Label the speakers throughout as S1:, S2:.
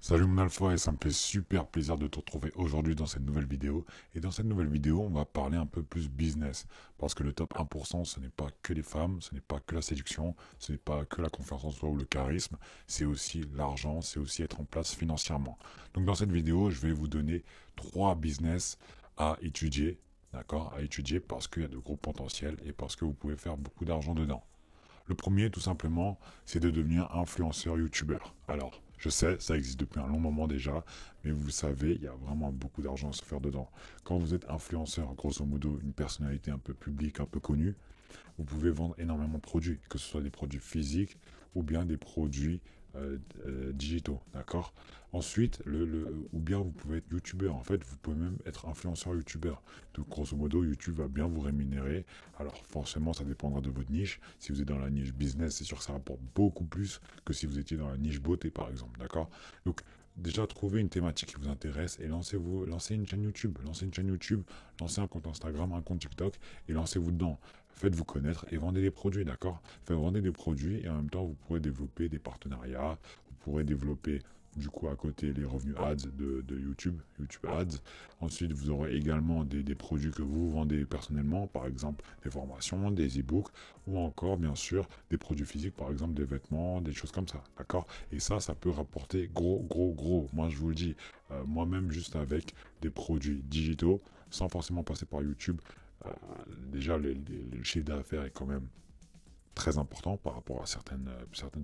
S1: Salut mon Alpha et ça me fait super plaisir de te retrouver aujourd'hui dans cette nouvelle vidéo. Et dans cette nouvelle vidéo, on va parler un peu plus business. Parce que le top 1%, ce n'est pas que les femmes, ce n'est pas que la séduction, ce n'est pas que la confiance en soi ou le charisme, c'est aussi l'argent, c'est aussi être en place financièrement. Donc dans cette vidéo, je vais vous donner 3 business à étudier, d'accord, à étudier parce qu'il y a de gros potentiels et parce que vous pouvez faire beaucoup d'argent dedans. Le premier, tout simplement, c'est de devenir influenceur youtubeur. Alors, je sais, ça existe depuis un long moment déjà, mais vous savez, il y a vraiment beaucoup d'argent à se faire dedans. Quand vous êtes influenceur, grosso modo, une personnalité un peu publique, un peu connue, vous pouvez vendre énormément de produits, que ce soit des produits physiques ou bien des produits digitaux, d'accord. Ensuite, ou bien vous pouvez être youtubeur, en fait, vous pouvez même être influenceur youtubeur. Donc, grosso modo, YouTube va bien vous rémunérer. Alors, forcément, ça dépendra de votre niche. Si vous êtes dans la niche business, c'est sûr que ça rapporte beaucoup plus que si vous étiez dans la niche beauté, par exemple, d'accord. Donc, déjà, trouvez une thématique qui vous intéresse et lancez une chaîne YouTube. Lancez une chaîne YouTube, lancez un compte Instagram, un compte TikTok et lancez-vous dedans. Faites-vous connaître et vendez des produits, d'accord. Faites vendre des produits et en même temps, vous pourrez développer des partenariats, vous pourrez développer du coup à côté les revenus ads de YouTube, YouTube ads. Ensuite, vous aurez également des produits que vous vendez personnellement, par exemple des formations, des e-books ou encore bien sûr des produits physiques, par exemple des vêtements, des choses comme ça, d'accord. Et ça peut rapporter gros, gros, gros. Moi, je vous le dis, moi-même juste avec des produits digitaux, sans forcément passer par YouTube, euh, déjà le chiffre d'affaires est quand même très important par rapport à certaines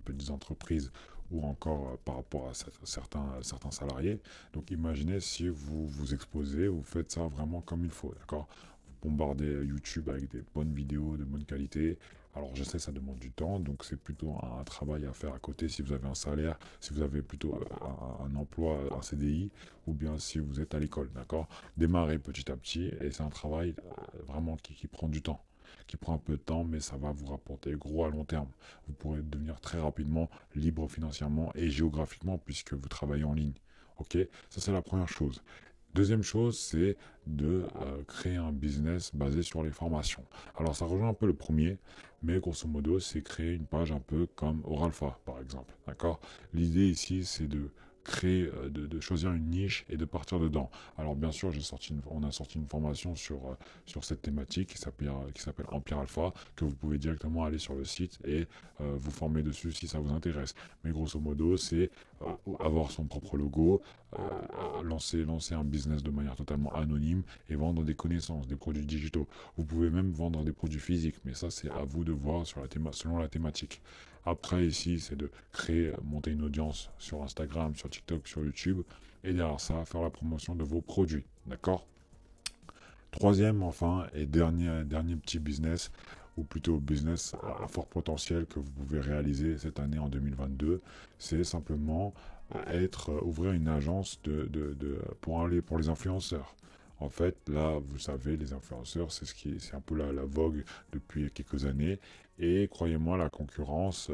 S1: petites entreprises ou encore par rapport à certains salariés. Donc imaginez si vous vous exposez, vous faites ça vraiment comme il faut, d'accord. Vous bombardez YouTube avec des bonnes vidéos de bonne qualité. Alors je sais, ça demande du temps, donc c'est plutôt un travail à faire à côté si vous avez un salaire, si vous avez plutôt un emploi, un CDI, ou bien si vous êtes à l'école, d'accord. Démarrez petit à petit, et c'est un travail vraiment qui prend du temps, qui prend un peu de temps, mais ça va vous rapporter gros à long terme. Vous pourrez devenir très rapidement libre financièrement et géographiquement puisque vous travaillez en ligne. Ok, ça c'est la première chose. Deuxième chose, c'est de créer un business basé sur les formations. Alors ça rejoint un peu le premier, mais grosso modo, c'est créer une page un peu comme Oralpha, par exemple. D'accord. L'idée ici, c'est de créer, de choisir une niche et de partir dedans. Alors bien sûr, on a sorti une formation sur cette thématique qui s'appelle Empire Alpha, que vous pouvez directement aller sur le site et vous former dessus si ça vous intéresse. Mais grosso modo, c'est avoir son propre logo, lancer un business de manière totalement anonyme et vendre des connaissances, des produits digitaux. Vous pouvez même vendre des produits physiques, mais ça c'est à vous de voir selon la thématique. Après ici, c'est de créer, monter une audience sur Instagram, sur TikTok, sur YouTube, et derrière ça, faire la promotion de vos produits. D'accord. Troisième, enfin, et dernier petit business, ou plutôt business à fort potentiel que vous pouvez réaliser cette année en 2022, c'est simplement ouvrir une agence pour les influenceurs. En fait, là, vous savez, les influenceurs, c'est un peu la vogue depuis quelques années. Et croyez-moi, la concurrence,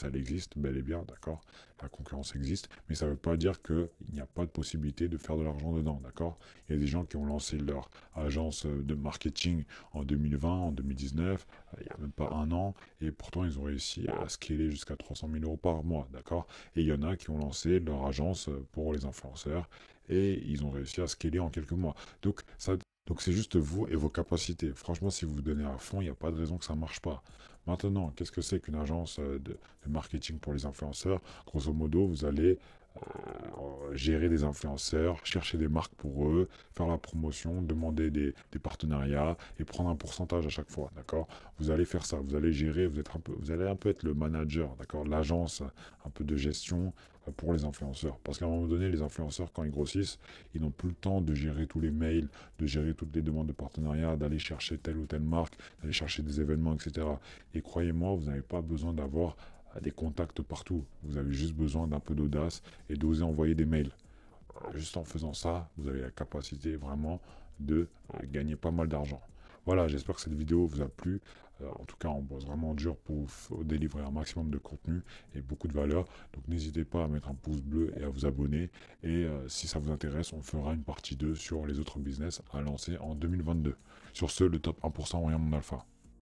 S1: elle existe bel et bien, d'accord. La concurrence existe, mais ça ne veut pas dire qu'il n'y a pas de possibilité de faire de l'argent dedans, d'accord. Il y a des gens qui ont lancé leur agence de marketing en 2020, en 2019, il n'y a même pas un an, et pourtant ils ont réussi à scaler jusqu'à 300 000 euros par mois, d'accord. Et il y en a qui ont lancé leur agence pour les influenceurs, et ils ont réussi à scaler en quelques mois. Donc c'est juste vous et vos capacités. Franchement, si vous vous donnez à fond, il n'y a pas de raison que ça ne marche pas. Maintenant, qu'est-ce que c'est qu'une agence de marketing pour les influenceurs? Grosso modo, vous allez gérer des influenceurs, chercher des marques pour eux, faire la promotion, demander des partenariats et prendre un pourcentage à chaque fois, d'accord. Vous allez faire ça, vous allez gérer, vous allez un peu être le manager, d'accord, l'agence un peu de gestion pour les influenceurs. Parce qu'à un moment donné, les influenceurs, quand ils grossissent, ils n'ont plus le temps de gérer tous les mails, de gérer toutes les demandes de partenariat, d'aller chercher telle ou telle marque, d'aller chercher des événements, etc. Et croyez-moi, vous n'avez pas besoin d'avoir des contacts partout. Vous avez juste besoin d'un peu d'audace et d'oser envoyer des mails. Juste en faisant ça, vous avez la capacité vraiment de gagner pas mal d'argent. Voilà, j'espère que cette vidéo vous a plu. En tout cas, on bosse vraiment dur pour vous délivrer un maximum de contenu et beaucoup de valeur. Donc n'hésitez pas à mettre un pouce bleu et à vous abonner. Et si ça vous intéresse, on fera une partie 2 sur les autres business à lancer en 2022. Sur ce, le top 1% rien mon alpha.